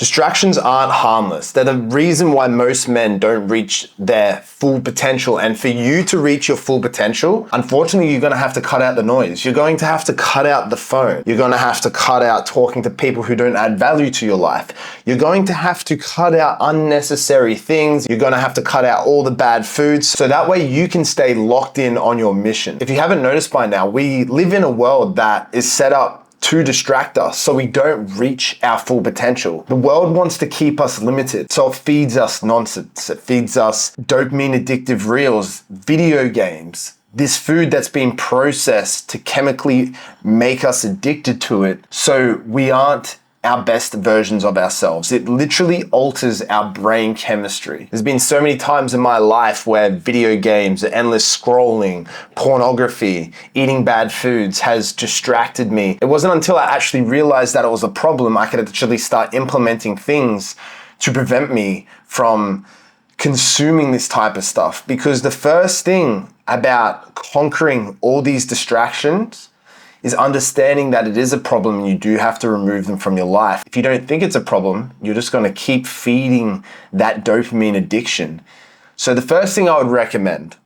Distractions aren't harmless. They're the reason why most men don't reach their full potential. And for you to reach your full potential, unfortunately, you're going to have to cut out the noise. You're going to have to cut out the phone. You're going to have to cut out talking to people who don't add value to your life. You're going to have to cut out unnecessary things. You're going to have to cut out all the bad foods so that way you can stay locked in on your mission. If you haven't noticed by now, we live in a world that is set up to distract us so we don't reach our full potential. The world wants to keep us limited, so it feeds us nonsense. It feeds us dopamine addictive reels, video games, this food that's been processed to chemically make us addicted to it so we aren't our best versions of ourselves. It literally alters our brain chemistry. There's been so many times in my life where video games, endless scrolling, pornography, eating bad foods has distracted me. It wasn't until I actually realized that it was a problem I could actually start implementing things to prevent me from consuming this type of stuff. Because the first thing about conquering all these distractions is understanding that it is a problem and you do have to remove them from your life. If you don't think it's a problem, you're just going to keep feeding that dopamine addiction. So the first thing I would recommend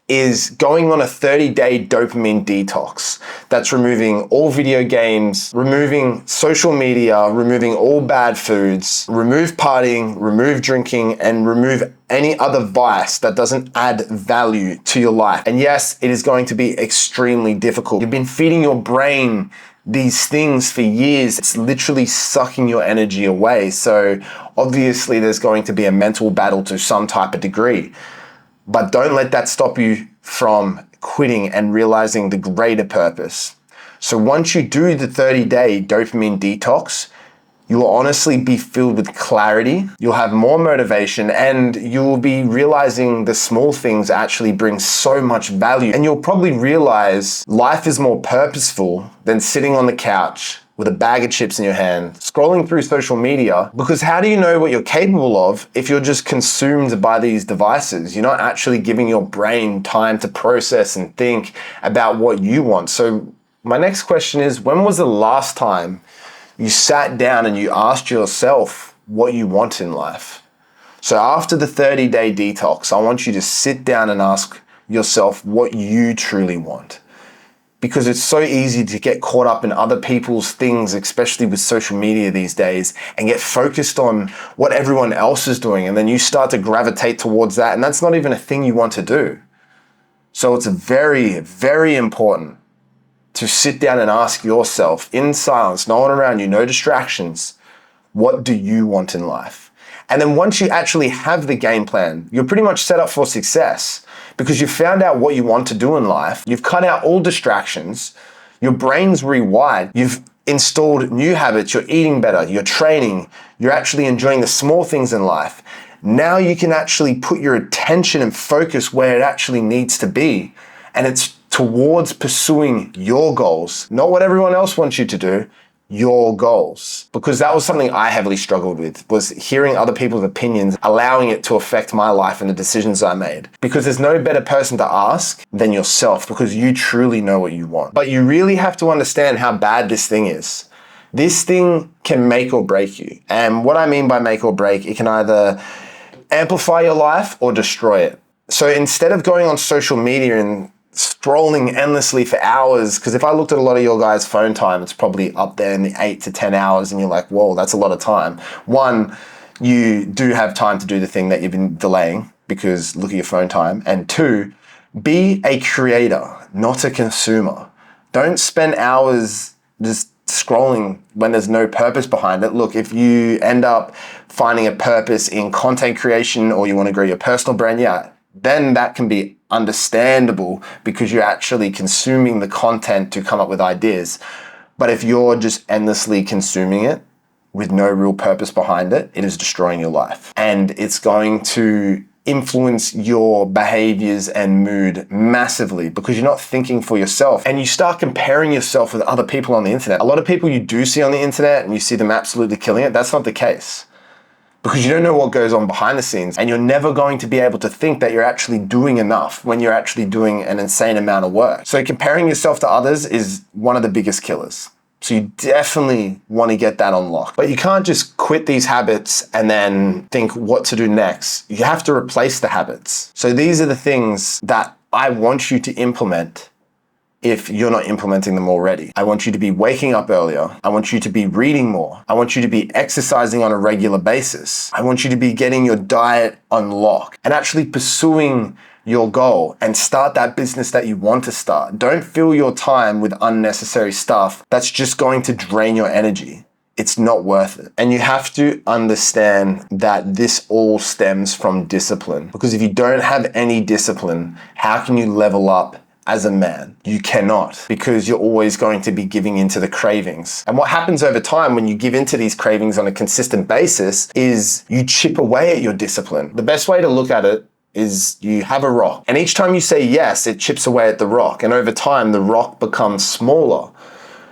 is going on a 30-day dopamine detox. That's removing all video games, removing social media, removing all bad foods, remove partying, remove drinking, and remove any other vice that doesn't add value to your life. And yes, it is going to be extremely difficult. You've been feeding your brain these things for years. It's literally sucking your energy away. So obviously there's going to be a mental battle to some type of degree. But don't let that stop you from quitting and realizing the greater purpose. So once you do the 30-day dopamine detox, you'll honestly be filled with clarity, you'll have more motivation, and you'll be realizing the small things actually bring so much value. And you'll probably realize life is more purposeful than sitting on the couch with a bag of chips in your hand, scrolling through social media, because how do you know what you're capable of if you're just consumed by these devices? You're not actually giving your brain time to process and think about what you want. So my next question is, when was the last time you sat down and you asked yourself what you want in life? So after the 30-day detox, I want you to sit down and ask yourself what you truly want. Because it's so easy to get caught up in other people's things, especially with social media these days, and get focused on what everyone else is doing. And then you start to gravitate towards that. And that's not even a thing you want to do. So it's very, very important to sit down and ask yourself in silence, no one around you, no distractions, what do you want in life? And then once you actually have the game plan, you're pretty much set up for success. Because you've found out what you want to do in life, you've cut out all distractions, your brain's rewired, you've installed new habits, you're eating better, you're training, you're actually enjoying the small things in life. Now you can actually put your attention and focus where it actually needs to be. And it's towards pursuing your goals, not what everyone else wants you to do, your goals. Because that was something I heavily struggled with, was hearing other people's opinions, allowing it to affect my life and the decisions I made. Because there's no better person to ask than yourself, because you truly know what you want. But you really have to understand how bad this thing is. This thing can make or break you. And what I mean by make or break, it can either amplify your life or destroy it. So instead of going on social media and scrolling endlessly for hours, because if I looked at a lot of your guys' phone time, it's probably up there in the 8 to 10 hours, and you're like, whoa, that's a lot of time. One, you do have time to do the thing that you've been delaying, because look at your phone time. And two, be a creator, not a consumer. Don't spend hours just scrolling when there's no purpose behind it. Look, if you end up finding a purpose in content creation, or you want to grow your personal brand, yeah, then that can be understandable, because you're actually consuming the content to come up with ideas. But if you're just endlessly consuming it with no real purpose behind it, it is destroying your life. And it's going to influence your behaviors and mood massively, because you're not thinking for yourself, and you start comparing yourself with other people on the internet. A lot of people you do see on the internet and you see them absolutely killing it, that's not the case. Because you don't know what goes on behind the scenes, and you're never going to be able to think that you're actually doing enough when you're actually doing an insane amount of work. So comparing yourself to others is one of the biggest killers. So you definitely want to get that unlocked. But you can't just quit these habits and then think what to do next. You have to replace the habits. So these are the things that I want you to implement if you're not implementing them already. I want you to be waking up earlier. I want you to be reading more. I want you to be exercising on a regular basis. I want you to be getting your diet unlocked and actually pursuing your goal and start that business that you want to start. Don't fill your time with unnecessary stuff that's just going to drain your energy. It's not worth it. And you have to understand that this all stems from discipline. Because if you don't have any discipline, how can you level up as a man? You cannot, because you're always going to be giving into the cravings. And what happens over time when you give into these cravings on a consistent basis is you chip away at your discipline. The best way to look at it is you have a rock, and each time you say yes, it chips away at the rock, and over time the rock becomes smaller.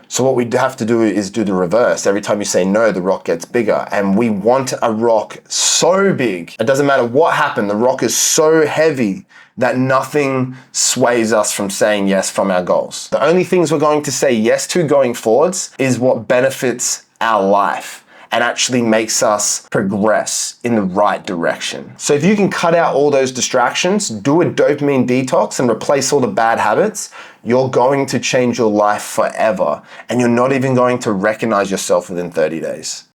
So what we have to do is do the reverse. Every time you say no, the rock gets bigger, and we want a rock so big, it doesn't matter what happened, the rock is so heavy that nothing sways us from saying yes from our goals. The only things we're going to say yes to going forwards is what benefits our life and actually makes us progress in the right direction. So if you can cut out all those distractions, do a dopamine detox and replace all the bad habits, you're going to change your life forever, and you're not even going to recognize yourself within 30 days.